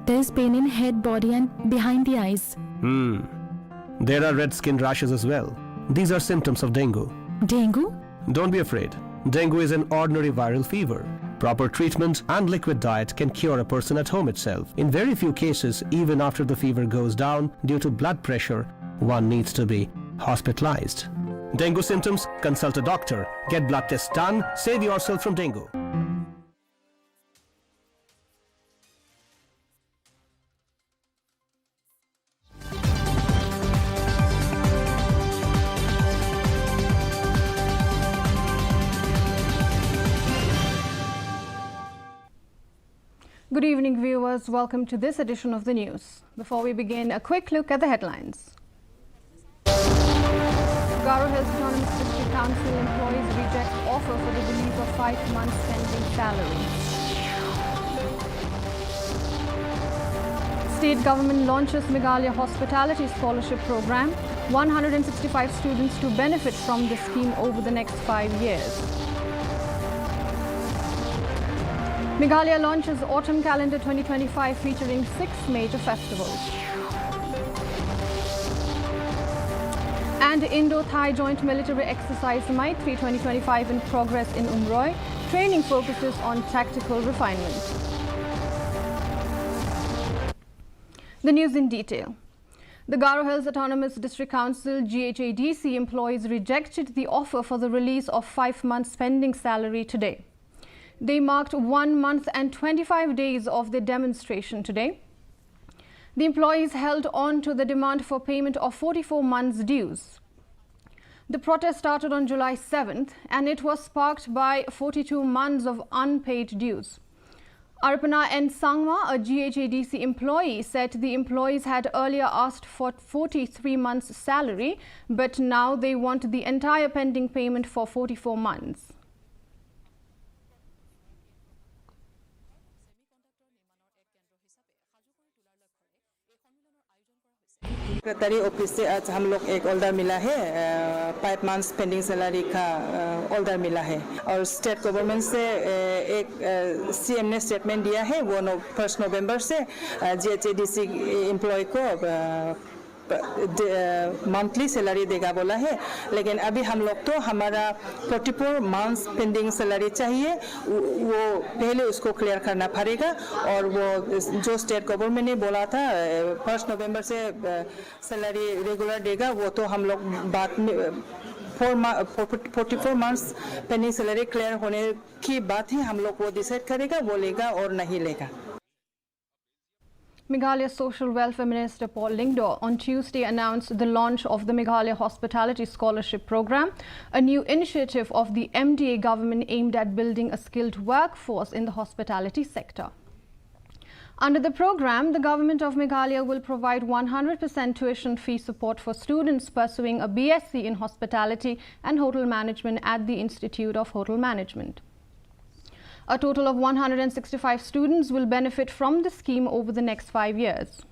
There's pain in head, body and behind the eyes. There are red skin rashes as well. These are symptoms of dengue. Dengue? Don't be afraid. Dengue is an ordinary viral fever. Proper treatment and liquid diet can cure a person at home itself. In very few cases, even after the fever goes down due to blood pressure, one needs to be hospitalized. Dengue symptoms? Consult a doctor. Get blood tests done. Save yourself from dengue. Good evening, viewers. Welcome to this edition of the news. Before we begin, a quick look at the headlines. Garo Hills Autonomous District Council employees reject offer for the release of 5 months pending salary. State government launches Meghalaya Hospitality Scholarship Program. 165 students to benefit from the scheme over the next 5 years. Meghalaya launches Autumn Calendar 2025 featuring 6 major festivals. And Indo-Thai Joint Military Exercise Maitri 2025 in progress in Umroi. Training focuses on tactical refinement. The news in detail. The Garo Hills Autonomous District Council GHADC employees rejected the offer for the release of 5 months pending salary today. They marked 1 month and 25 days of the demonstration today. The employees held on to the demand for payment of 44 months' dues. The protest started on July 7th and it was sparked by 42 months of unpaid dues. Arpana N. Sangma, a GHADC employee, said the employees had earlier asked for 43 months' salary, but now they want the entire pending payment for 44 months. Secretary office से आज हम लोग एक order मिला है 5 months pending salary का order मिला है और स्टेट गवर्नमेंट से एक सीएम ने स्टेटमेंट दिया है वो 1 नवंबर से जीएचएडीसी एम्प्लॉय को मंथली सैलरी देगा बोला है लेकिन अभी हम लोग तो हमारा 44 मंथ्स पेंडिंग सैलरी चाहिए वो पहले उसको क्लियर करना पड़ेगा और वो जो स्टेट गवर्नमेंट ने बोला था 1 नवंबर से सैलरी रेगुलर देगा वो तो हम लोग बाद में 44 मंथ्स पेंडिंग सैलरी क्लियर होने की बात ही हम लोग वो डिसाइड करेगा वो लेगा और नहीं लेगा. Meghalaya Social Welfare Minister Paul Lyngdoh on Tuesday announced the launch of the Meghalaya Hospitality Scholarship Program, a new initiative of the MDA government aimed at building a skilled workforce in the hospitality sector. Under the program, the government of Meghalaya will provide 100% tuition fee support for students pursuing a BSc in Hospitality and Hotel Management at the Institute of Hotel Management. A total of 165 students will benefit from the scheme over the next 5 years.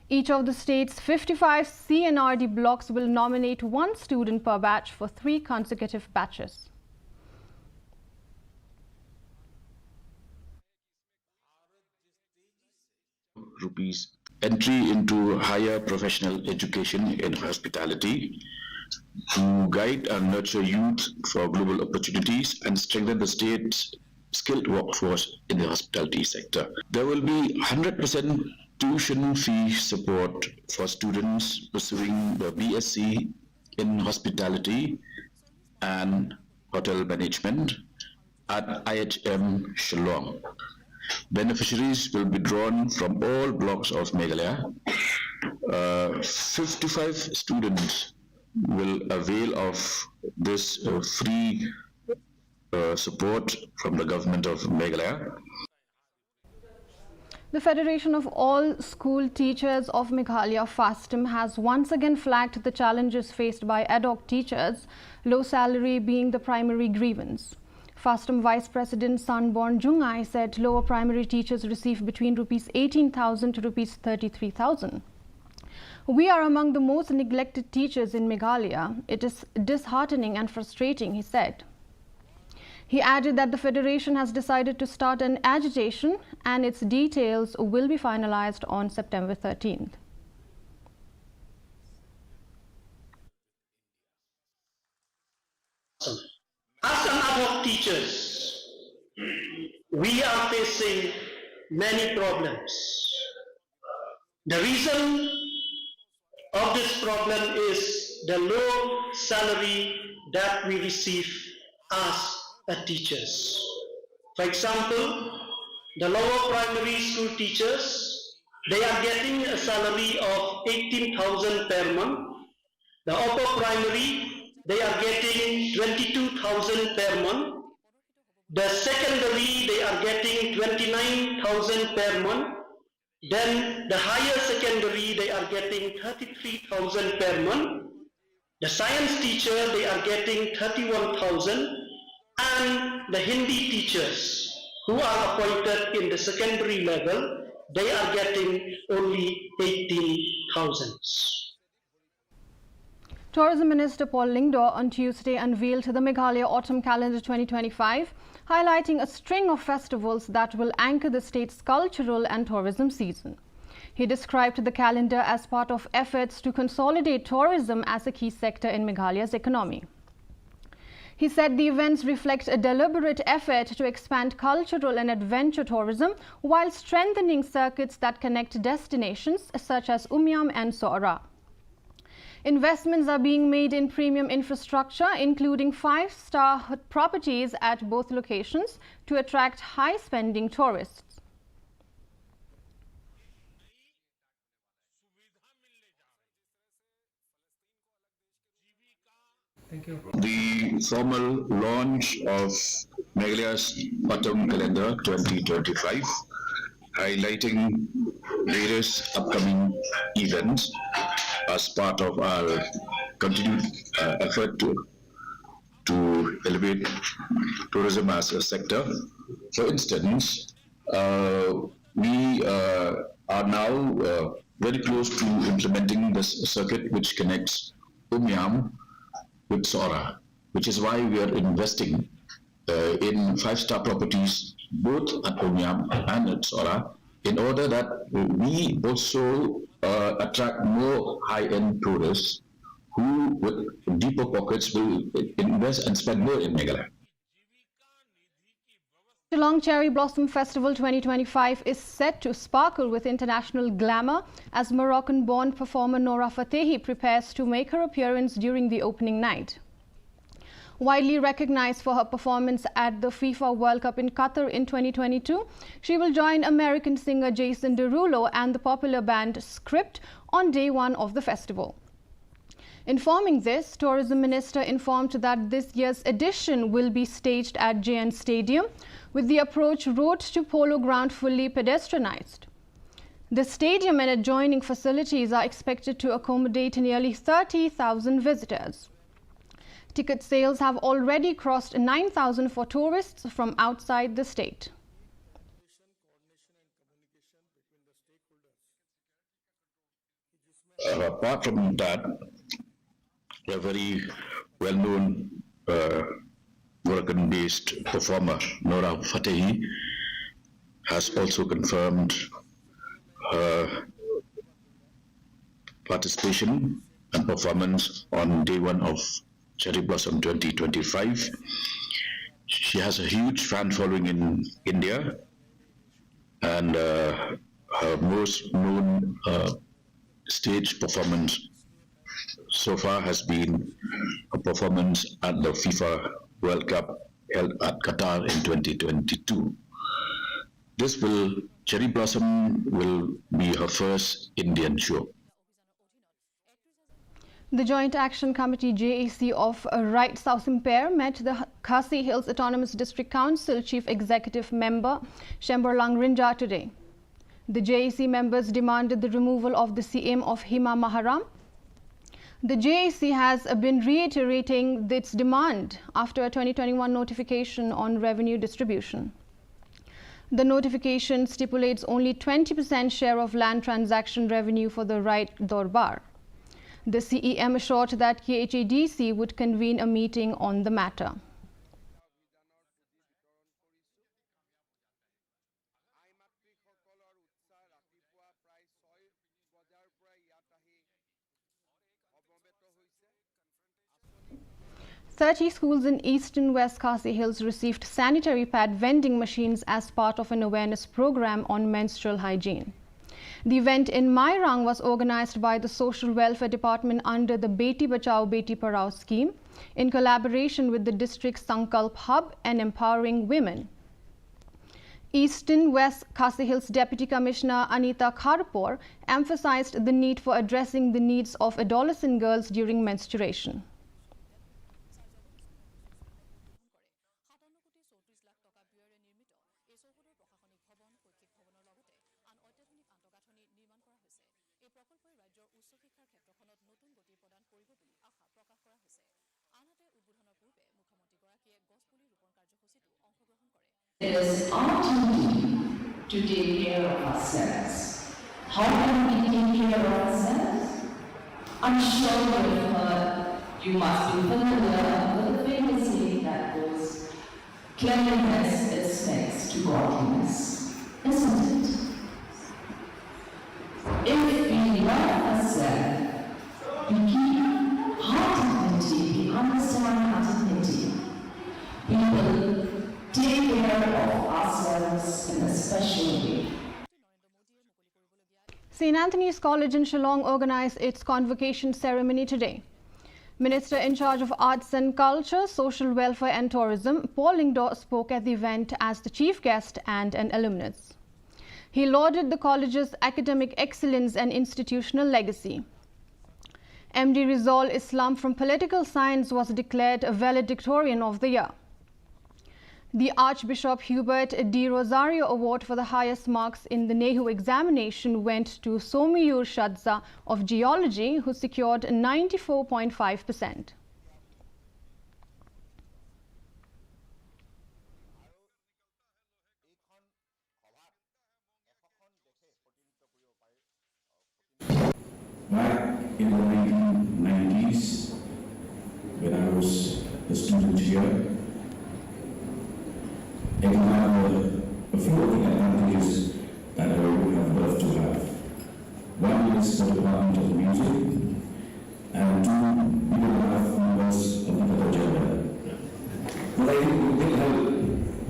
Each of the state's 55 CNRD blocks will nominate 1 student per batch for 3 consecutive batches. Rupees entry into higher professional education in hospitality to guide and nurture youth for global opportunities and strengthen the state's skilled workforce in the hospitality sector. There will be 100% tuition fee support for students pursuing the BSc in hospitality and hotel management at IHM Shillong. Beneficiaries will be drawn from all blocks of Meghalaya. 55 students will avail of this free support from the government of Meghalaya. The Federation of All School Teachers of Meghalaya, FASTM, has once again flagged the challenges faced by ad hoc teachers, low salary being the primary grievance. FASTM Vice President Sanborn Jungai said lower primary teachers receive between Rs 18,000 to Rs 33,000. We are among the most neglected teachers in Meghalaya. It is disheartening and frustrating, he said. He added that the Federation has decided to start an agitation and its details will be finalized on September 13th. As an ad hoc teachers, we are facing many problems. The reason of this problem is the low salary that we receive as a teachers. For example, the lower primary school teachers, they are getting a salary of 18,000 per month. The upper primary, they are getting 22,000 per month. The secondary, they are getting 29,000 per month. Then the higher secondary, they are getting 33,000 per month. The science teacher, they are getting 31,000. And the Hindi teachers who are appointed in the secondary level, they are getting only 18,000. Tourism Minister Paul Lyngdoh on Tuesday unveiled the Meghalaya Autumn Calendar 2025, highlighting a string of festivals that will anchor the state's cultural and tourism season. He described the calendar as part of efforts to consolidate tourism as a key sector in Meghalaya's economy. He said the events reflect a deliberate effort to expand cultural and adventure tourism while strengthening circuits that connect destinations such as Umiam and Soara. Investments are being made in premium infrastructure, including 5-star properties at both locations to attract high-spending tourists. The formal launch of Meghalaya's Autumn Calendar 2025, highlighting various upcoming events as part of our continued effort to elevate tourism as a sector. For instance, we are now very close to implementing this circuit which connects Umiam with Soara, which is why we are investing in 5-star properties both at Umiam and at Soara, in order that we also attract more high-end tourists who, with deeper pockets, will invest and spend more in Meghalaya. Shillong Cherry Blossom Festival 2025 is set to sparkle with international glamour as Moroccan-born performer Nora Fatehi prepares to make her appearance during the opening night. Widely recognized for her performance at the FIFA World Cup in Qatar in 2022, she will join American singer Jason Derulo and the popular band Script on day one of the festival. Informing this, Tourism Minister informed that this year's edition will be staged at JN Stadium, with the approach road to Polo Ground fully pedestrianized. The stadium and adjoining facilities are expected to accommodate nearly 30,000 visitors. Ticket sales have already crossed 9,000 for tourists from outside the state. Apart from that, a very well-known Moroccan-based performer, Nora Fatehi, has also confirmed her participation and performance on day one of Cherry Blossom 2025. She has a huge fan following in India, and her most known stage performance so far has been a performance at the FIFA World Cup held at Qatar in 2022. Cherry Blossom will be her first Indian show. The Joint Action Committee JAC of Right South Impair met the Khasi Hills Autonomous District Council Chief Executive Member Shemberlang Rinja today. The JAC members demanded the removal of the CM of Hima Maharam. The JAC has been reiterating its demand after a 2021 notification on revenue distribution. The notification stipulates only 20% share of land transaction revenue for the right Dorbar. The CEM assured that KHADC would convene a meeting on the matter. "30 schools in east and west Khasi Hills received sanitary pad vending machines as part of an awareness program on menstrual hygiene. The event in Mairang was organized by the Social Welfare Department under the Beti Bachao Beti Padhao scheme in collaboration with the district Sankalp Hub and Empowering Women. Eastern West Khasi Hills Deputy Commissioner Anita Kharpur emphasized the need for addressing the needs of adolescent girls during menstruation. It is our duty to take care of ourselves. How can we take care of ourselves? I'm sure you've heard, you must be familiar with the famous saying that goes, cleanliness is next to godliness, isn't it? If we love ourselves, we keep our dignity, we understand our dignity, we will take care of ourselves in a special way. St. Anthony's College in Shillong organized its convocation ceremony today. Minister in charge of Arts and Culture, Social Welfare and Tourism, Paul Lingdo, spoke at the event as the chief guest and an alumnus. He lauded the college's academic excellence and institutional legacy. MD Rizal Islam from Political Science was declared a valedictorian of the year. The Archbishop Hubert D. Rosario Award for the highest marks in the NEHU examination went to Somiyur Shadza of Geology, who secured 94.5%. Back in the 1990s, when I was a student here, it had a few of the advantages that I would have loved to have. One is the Department of Music, and two, we will have members of the other gender. But I think it did help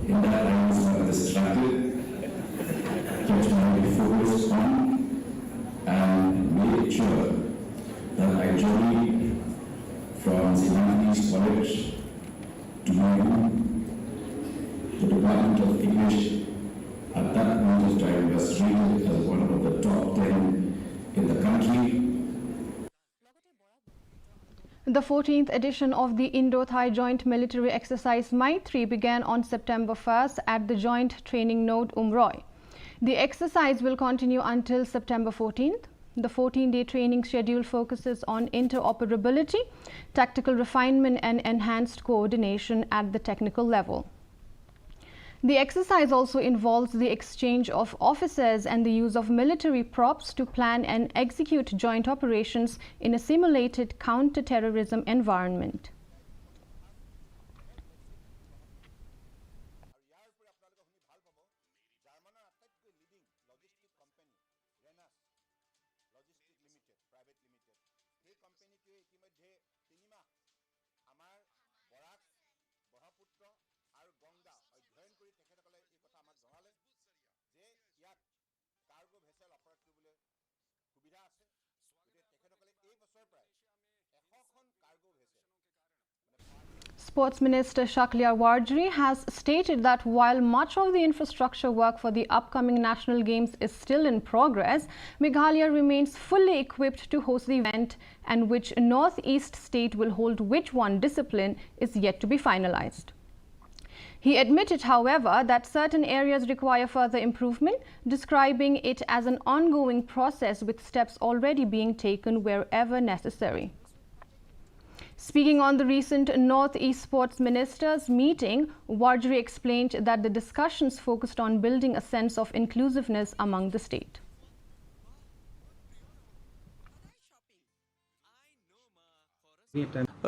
in that I was not distracted, kept my focus on, and made sure that I journeyed from St. Anthony's College to NEHU. The Department of English at that point of time was rated as one of the top 10 in the country. The 14th edition of the Indo-Thai Joint Military Exercise Maitri began on September 1st at the Joint Training Node Umroi. The exercise will continue until September 14th. The 14-day training schedule focuses on interoperability, tactical refinement and enhanced coordination at the technical level. The exercise also involves the exchange of officers and the use of military props to plan and execute joint operations in a simulated counter-terrorism environment. Sports Minister Shakliar Warjri has stated that while much of the infrastructure work for the upcoming national games is still in progress, Meghalaya remains fully equipped to host the event, and which northeast state will hold which one discipline is yet to be finalized. He admitted, however, that certain areas require further improvement, describing it as an ongoing process with steps already being taken wherever necessary. Speaking on the recent Northeast Sports Ministers meeting, Warjri explained that the discussions focused on building a sense of inclusiveness among the state.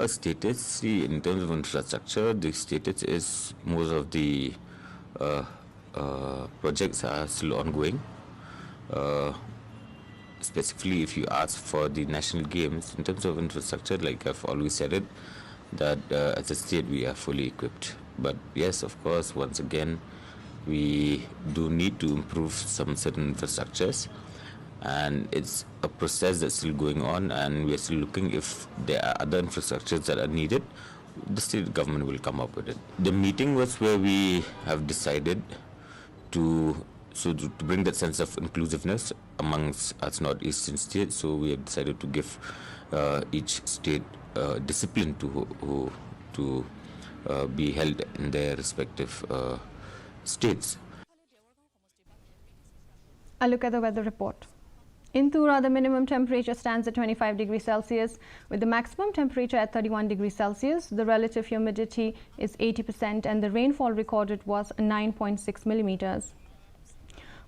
Status, in terms of infrastructure, the status is most of the projects are still ongoing. specifically if you ask for the national games, in terms of infrastructure, like I've always said it, that as a state we are fully equipped. But yes, of course, once again, we do need to improve some certain infrastructures, and it's a process that's still going on, and we are still looking if there are other infrastructures that are needed. The state government will come up with it. The meeting was where we have decided to bring that sense of inclusiveness amongst us northeastern states. So we have decided to give each state discipline to be held in their respective states. A look at the weather report. In Tura, the minimum temperature stands at 25 degrees Celsius with the maximum temperature at 31 degrees Celsius. The relative humidity is 80% and the rainfall recorded was 9.6 millimeters.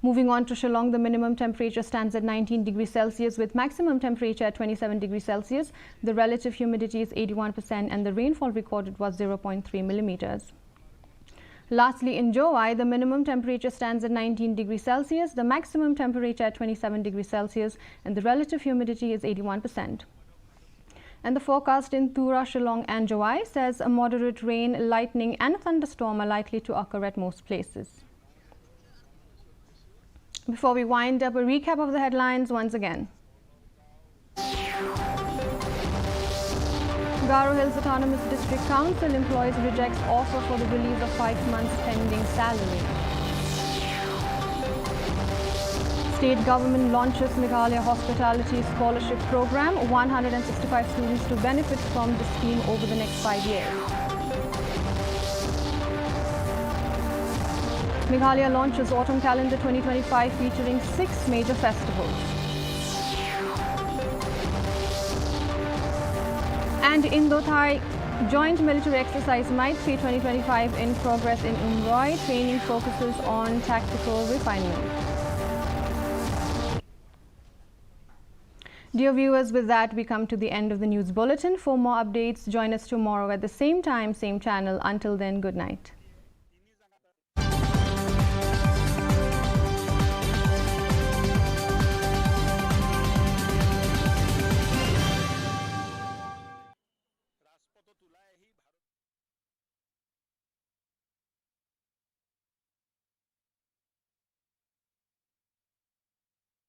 Moving on to Shillong, the minimum temperature stands at 19 degrees Celsius with maximum temperature at 27 degrees Celsius. The relative humidity is 81% and the rainfall recorded was 0.3 millimeters. Lastly, in Jowai, the minimum temperature stands at 19 degrees Celsius, the maximum temperature at 27 degrees Celsius, and the relative humidity is 81%. And the forecast in Tura, Shillong, and Jowai says a moderate rain, lightning, and a thunderstorm are likely to occur at most places. Before we wind up, a recap of the headlines once again. Garo Hills Autonomous District Council employees rejects offer for the release of 5 months pending salary. State government launches Meghalaya Hospitality Scholarship Program. 165 students to benefit from the scheme over the next 5 years. Meghalaya launches Autumn Calendar 2025 featuring 6 major festivals. And Indo-Thai Joint Military Exercise Might 3 2025 in progress in Umroi. Training focuses on tactical refinement. Dear viewers, with that we come to the end of the news bulletin. For more updates, join us tomorrow at the same time, same channel. Until then, good night.